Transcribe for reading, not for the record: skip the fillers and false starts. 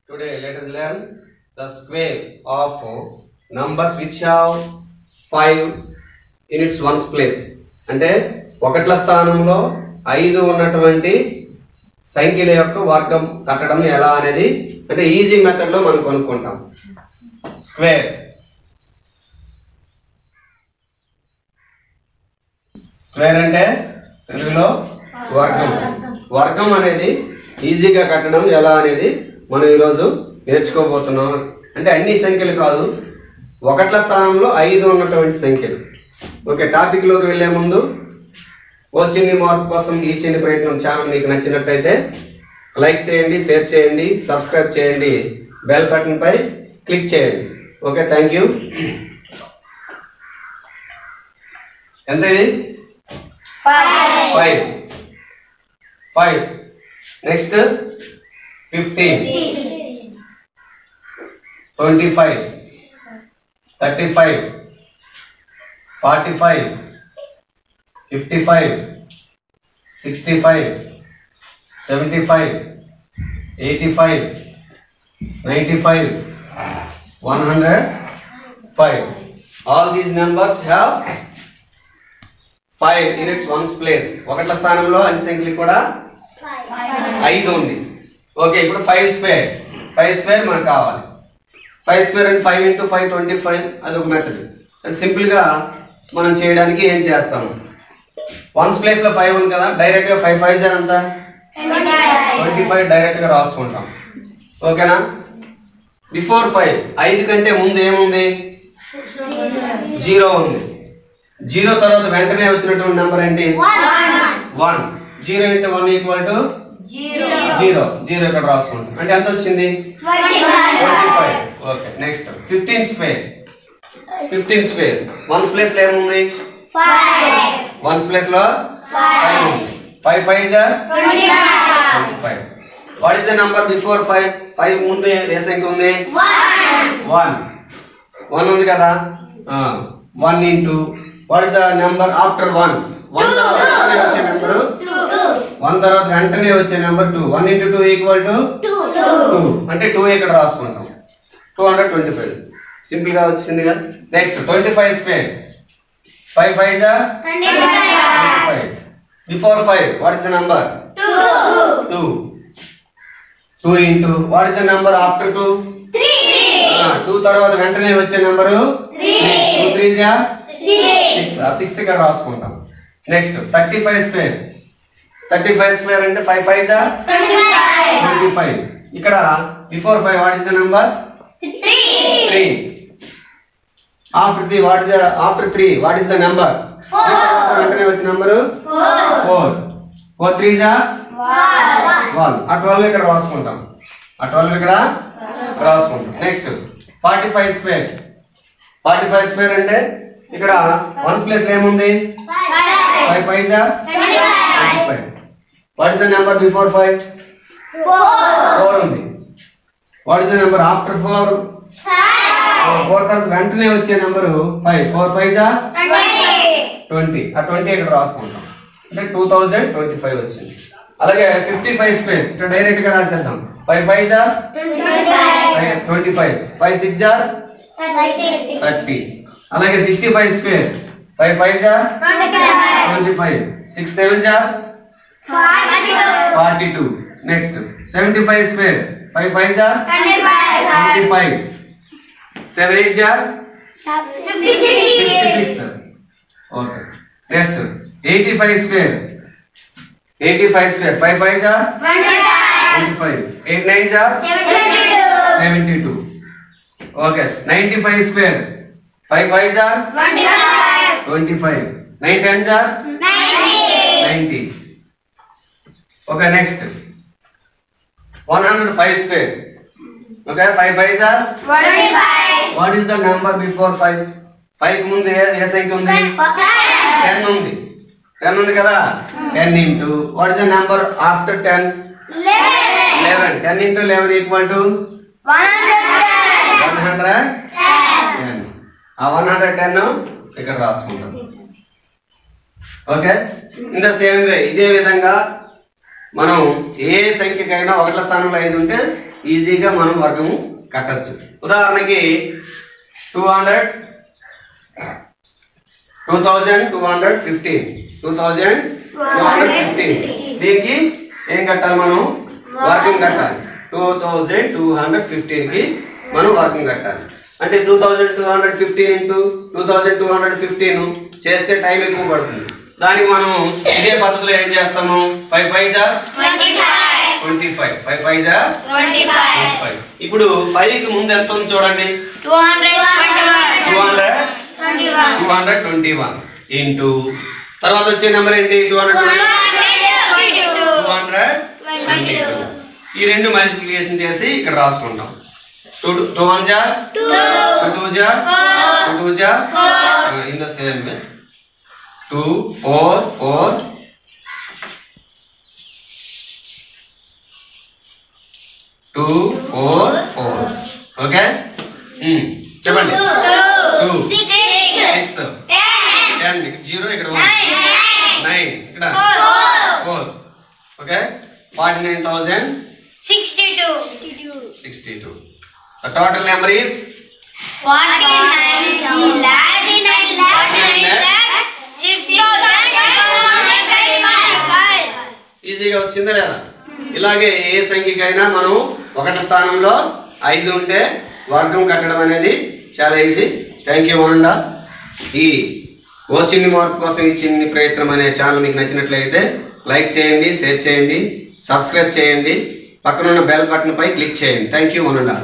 Today let us learn the square of numbers which have 5 in its ones place. అంటే ఒకట్ల స్థానంలో 5 ఉన్నటువంటి సంఖ్యల యొక్క వర్గం కట్టడం ఎలా అనేది అంటే ఈజీ మెథడ్ లో మనం కనుక్కుంటాం. స్క్వేర్ స్క్వేర్ అంటే తెలుగులో వర్గం. వర్గం అనేది ఈజీగా కట్టడం ఎలా అనేది మనం ఈరోజు నేర్చుకోబోతున్నాం. అంటే అన్ని సంఖ్యలు కాదు, ఒకట్ల స్థానంలో 5 ఉన్నటువంటి సంఖ్యలు. ఓకే, టాపిక్ లోకి వెళ్లే ముందు ఓ చిన్ని మార్పు కోసం ఈ చిన్ని ప్రయత్నం ఛానల్ మీకు నచ్చినట్లయితే లైక్ చేయండి, షేర్ చేయండి, సబ్స్క్రైబ్ చేయండి, బెల్ బటన్ పై క్లిక్ చేయండి. Okay, thank you. ఎంత ఇది? 5. Next 15, 25, 35, 45, 55, 65, 75, 85, 95, 105. All these numbers have 5 in its ones place. ఒకట్ల స్థానంలో అన్ని సంఖ్యలు కూడా 5 ఉంది. ఓకే, ఇప్పుడు 5 స్క్వేర్ మనకు కావాలి. 5 స్క్వేర్ అంటే 5 into 5 25. అదొక మెథడ్. అది సింపుల్ గా మనం చేయడానికి ఏం చేస్తాము, వన్స్ ప్లేస్ లో 5 ఉంది కదా, డైరెక్ట్ గా 5 5 ఎంత 25 డైరెక్ట్ గా రాసుకుంటాం. ఓకేనా? బిఫోర్ 5 కంటే ముందు ఏముంది? 0 ఉంది. 0 తర్వాత వెంటనే వచ్చినటువంటి నెంబర్ ఏంటి? 1. 0 into 1 equal to 0. 0 ఇక్కడ రాసుకుంటాం. అంటే ఎంత వచ్చింది? 25. Okay, next 15 square. Ones place లో ఏముంది? 1 ప్లేస్ లో 5 ఉంది. 5 5 25. What is the number before 5? 5 ముందు ఏ సంఖ్య ఉంది? 1 ఉంది కదా. 1 into what is the number after 1? 1 తర్వాత వచ్చే నెంబర్ 1 తర్వాత వెంటనే వచ్చే నెంబర్ 2. 1 into 2 equal to 2. అంటే 2 ఇక్కడ రాసుకుంటాం. 225. సింపుల్ గా వచ్చింది కదా. Next 25 square. 5 5 25. Before 5 what is the number? 2. 2 into what is the number after 2? 3. 2 తర్వాత వెంటనే వచ్చే నెంబర్ 3. 2 3 6. 6 ఇక్కడ రాసుకుంటాం. Next 35 square. 35 స్క్వేర్ అంటే 5 5 25. ఇక్కడ before 5 what is the number? 3. After 3 what is the number? 4. వెంటనే వచ్చే నంబర్ 4. 4 3 1. ఆ 12 ఇక్కడ రాసుకుంటాం. Next 45 square. 45 స్క్వేర్ అంటే ఇక్కడ వన్స్ ప్లేస్ లో ఏముంది? 5 5 25. What is the number before 5? 4 ఉంది. What is the number after 4? 4 తర్వాత వెంటనే వచ్చే నెంబర్ 5. 4 5 20. ఆ 20 ఇక్కడ రాసుకుంటాం. అంటే 2025 వచ్చింది. అలాగే 55 స్క్వేర్ ఇక్కడ డైరెక్ట్ గా రాసేద్దాం. 5 5 25. 5 6 30. అలాగే 65 square. 5 5 25. 6 7 42. Next 75 square. 5 5 25. 7 8 56. Okay, next 85 square. 5 5 25. 8 9 72. Okay, 95 square. 5 5 25. 9 10 90. Okay, next 105 square. Okay, 5 5 what is the number before 5? 5 ముందు ఏ సంఖ్య ఉంది? 10 ఉంది. 10 ఉంది కదా. 10 into what is the number after 10? 11. 10 into 11 equal to 110. ఆ 110 ఇక్కడ రాసుకుంటాం. Okay, in the same way ఇదే విధంగా మనం ఏ సంఖ్యకైనా ఒకట్ల స్థానంలో 5 ఉంటే ఈజీగా మనం వర్గము కట్టచ్చు. ఉదాహరణకి 2215 దీనికి ఏం కట్టాలి, మనం వర్గం కట్టాలి. 2215 కి మనం వర్గం కట్టాలి. అంటే 2215 ఇంటూ 2215 చేస్తే టైం ఎక్కువ పడుతుంది. దానికి మనం ఇదే పద్ధతిలో ఏం చేస్తాము, 5 5 25, 5 5 25. ఇప్పుడు 5 కి ముందు ఎంత ఉంది చూడండి, 221 ఇంటూ తర్వాత వచ్చే నెంబర్ ఏంటి, 222. ఈ రెండు మల్టిప్లికేషన్ చేసి ఇక్కడ రాసుకుంటాం. 2 1 జా 2 జా 2 జా in the same way 2 4 4 2 4 4. Okay, చెప్పండి. 2 6 10 0 ఇక్కడ 1 9 ఇక్కడ 4. Okay, 49,062. The total number is 49,6,6,5. ఈజీగా వచ్చిందా లేదా? ఇలాగే ఏ సంఖ్యకైనా మనం ఒకటి స్థానంలో 5 ఉంటే వర్గం కట్టడం అనేది చాలా ఈజీ. Thank you వనండా. ఈ ఓ చిన్ని మార్పు కోసం ఈ చిన్ని ప్రయత్నం అనే ఛానల్ మీకు నచ్చినట్లయితే లైక్ చేయండి, షేర్ చేయండి, సబ్స్క్రైబ్ చేయండి, పక్కనున్న బెల్ బటన్ పై క్లిక్ చేయండి. Thank you వనండా.